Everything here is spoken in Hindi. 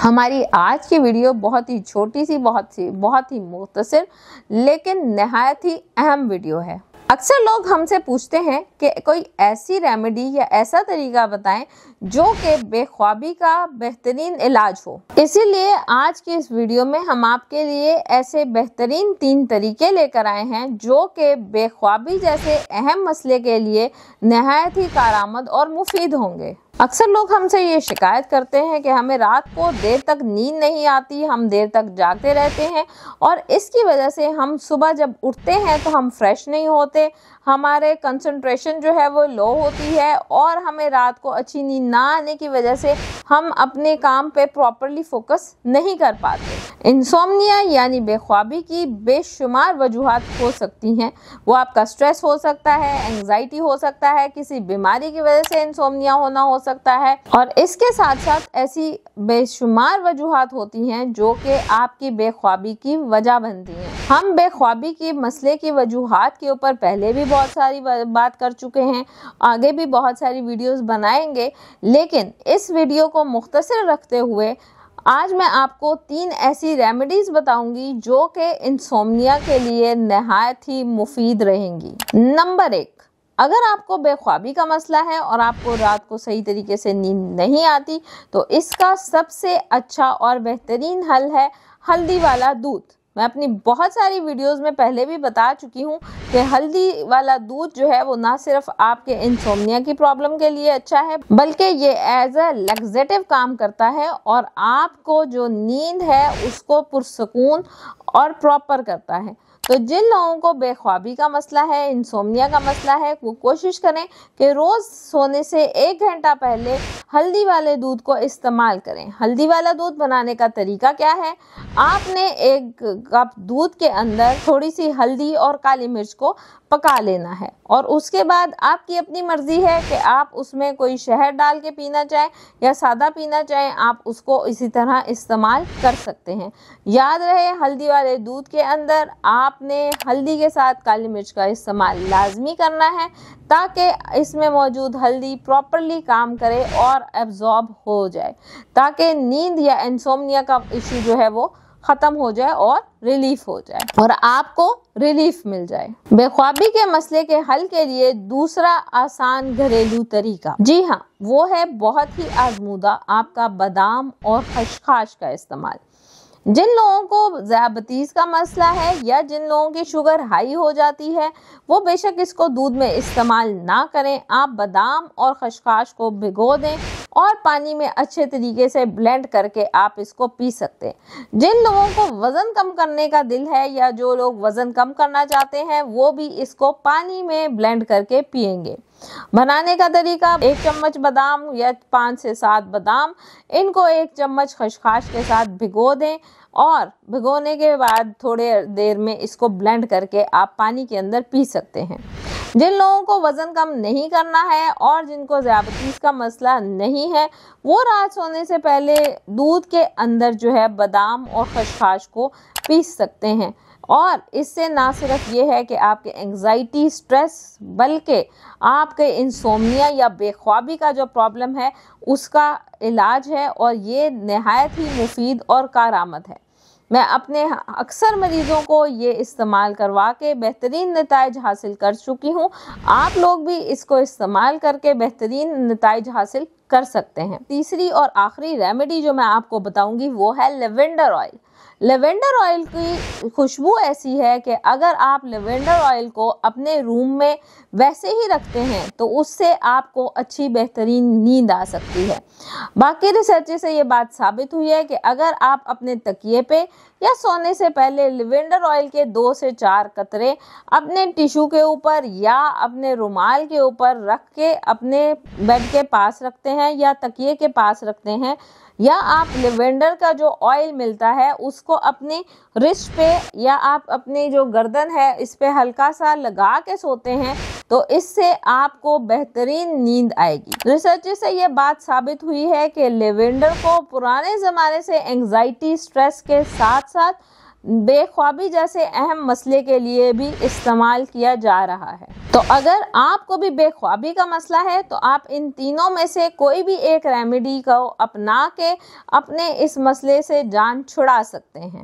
हमारी आज की वीडियो बहुत ही छोटी सी, बहुत ही मुख्तसर लेकिन नहायत ही अहम वीडियो है। अक्सर लोग हमसे पूछते हैं कि कोई ऐसी रेमेडी या ऐसा तरीका बताएं जो कि बेख्वाबी का बेहतरीन इलाज हो। इसीलिए आज की इस वीडियो में हम आपके लिए ऐसे बेहतरीन 3 तरीके लेकर आए हैं जो कि बेख्वाबी जैसे अहम मसले के लिए नहायत ही कारआमद और मुफीद होंगे। अक्सर लोग हमसे ये शिकायत करते हैं कि हमें रात को देर तक नींद नहीं आती, हम देर तक जागते रहते हैं और इसकी वजह से हम सुबह जब उठते हैं तो हम फ्रेश नहीं होते, हमारे कंसंट्रेशन जो है वो लो होती है और हमें रात को अच्छी नींद ना आने की वजह से हम अपने काम पे प्रॉपरली फोकस नहीं कर पाते। इंसोम्निया यानी बेख्वाबी की बेशुमार वजूहात हो सकती हैं। वो आपका स्ट्रेस हो सकता है, एंग्जाइटी हो सकता है, किसी बीमारी की वजह से इंसोम्निया होना हो सकता है और इसके साथ साथ ऐसी बेशुमार वजूहात होती हैं जो कि आपकी बेख्वाबी की वजह बनती हैं। हम बेख्वाबी की मसले की वजूहात के ऊपर पहले भी बहुत सारी बात कर चुके हैं, आगे भी बहुत सारी वीडियोस बनाएंगे, लेकिन इस वीडियो को मुख्तसर रखते हुए आज मैं आपको 3 ऐसी रेमेडीज बताऊंगी जो कि इंसोम्निया के लिए नहायत ही मुफीद रहेंगी। नंबर 1, अगर आपको बेख्वाबी का मसला है और आपको रात को सही तरीके से नींद नहीं आती तो इसका सबसे अच्छा और बेहतरीन हल है हल्दी वाला दूध। मैं अपनी बहुत सारी वीडियोस में पहले भी बता चुकी हूँ कि हल्दी वाला दूध जो है वो ना सिर्फ आपके इंसोम्निया की प्रॉब्लम के लिए अच्छा है बल्कि ये एज अ लैक्सेटिव काम करता है और आपको जो नींद है उसको पुरसकून और प्रॉपर करता है। तो जिन लोगों को बेख्वाबी का मसला है, इंसोम्निया का मसला है, वो कोशिश करें कि रोज़ सोने से 1 घंटा पहले हल्दी वाले दूध को इस्तेमाल करें। हल्दी वाला दूध बनाने का तरीका क्या है? आपने 1 कप दूध के अंदर थोड़ी सी हल्दी और काली मिर्च को पका लेना है और उसके बाद आपकी अपनी मर्जी है कि आप उसमें कोई शहद डाल के पीना चाहें या सादा पीना चाहें, आप उसको इसी तरह इस्तेमाल कर सकते हैं। याद रहे, हल्दी वाले दूध के अंदर आपने हल्दी के साथ काली मिर्च का इस्तेमाल लाजमी करना है ताकि इसमें मौजूद हल्दी प्रॉपरली काम करे और एब्जॉर्ब हो जाए, ताकि नींद या इंसोम्निया का इशू जो है वो खत्म हो जाए और रिलीफ हो जाए और आपको रिलीफ मिल जाए। बेख्वाबी के मसले के हल के लिए दूसरा आसान घरेलू तरीका, जी हाँ, वो है बहुत ही आजमूदा आपका बादाम और खसखस का इस्तेमाल। जिन लोगों को ज़ियाबतीस का मसला है या जिन लोगों की शुगर हाई हो जाती है वो बेशक इसको दूध में इस्तेमाल ना करें। आप बादाम और खसखस को भिगो दें और पानी में अच्छे तरीके से ब्लेंड करके आप इसको पी सकते हैं। जिन लोगों को वज़न कम करने का दिल है या जो लोग वज़न कम करना चाहते हैं वो भी इसको पानी में ब्लेंड करके पिएंगे। बनाने का तरीका, 1 चम्मच बादाम या 5 से 7 बादाम, इनको 1 चम्मच खसखस के साथ भिगो दें और भिगोने के बाद थोड़ी देर में इसको ब्लेंड करके आप पानी के अंदर पी सकते हैं। जिन लोगों को वज़न कम नहीं करना है और जिनको ज़ियाबतीस का मसला नहीं है वो रात सोने से पहले दूध के अंदर जो है बादाम और खसखस को पीस सकते हैं और इससे ना सिर्फ ये है कि आपके एंग्जाइटी, स्ट्रेस, बल्कि आपके इंसोम्निया या बेख्वाबी का जो प्रॉब्लम है उसका इलाज है और ये नहायत ही मुफीद और कारआमद है। मैं अपने अक्सर मरीज़ों को ये इस्तेमाल करवा के बेहतरीन नताइज हासिल कर चुकी हूँ। आप लोग भी इसको इस्तेमाल करके बेहतरीन नताइज हासिल कर सकते हैं। तीसरी और आखिरी रेमेडी जो मैं आपको बताऊंगी वो है लेवेंडर ऑयल। लेवेंडर ऑयल की खुशबू ऐसी है कि अगर आप लेवेंडर ऑयल को अपने रूम में वैसे ही रखते हैं तो उससे आपको अच्छी बेहतरीन नींद आ सकती है। बाकी रिसर्च से ये बात साबित हुई है कि अगर आप अपने तकिए पे या सोने से पहले लेवेंडर ऑयल के 2 से 4 कतरे अपने टिश्यू के ऊपर या अपने रुमाल के ऊपर रख के अपने बेड के पास रखते हैं या तकिए के पास रखते हैं या आप लेवेंडर का जो ऑयल मिलता है उसको अपने रिस्ट पे या आप अपनी जो गर्दन है इस पे हल्का सा लगा के सोते हैं तो इससे आपको बेहतरीन नींद आएगी। रिसर्च से ये बात साबित हुई है कि लेवेंडर को पुराने ज़माने से एंग्जाइटी, स्ट्रेस के साथ साथ बेख्वाबी जैसे अहम मसले के लिए भी इस्तेमाल किया जा रहा है। तो अगर आपको भी बेख्वाबी का मसला है तो आप इन तीनों में से कोई भी एक रेमेडी को अपना के अपने इस मसले से जान छुड़ा सकते हैं।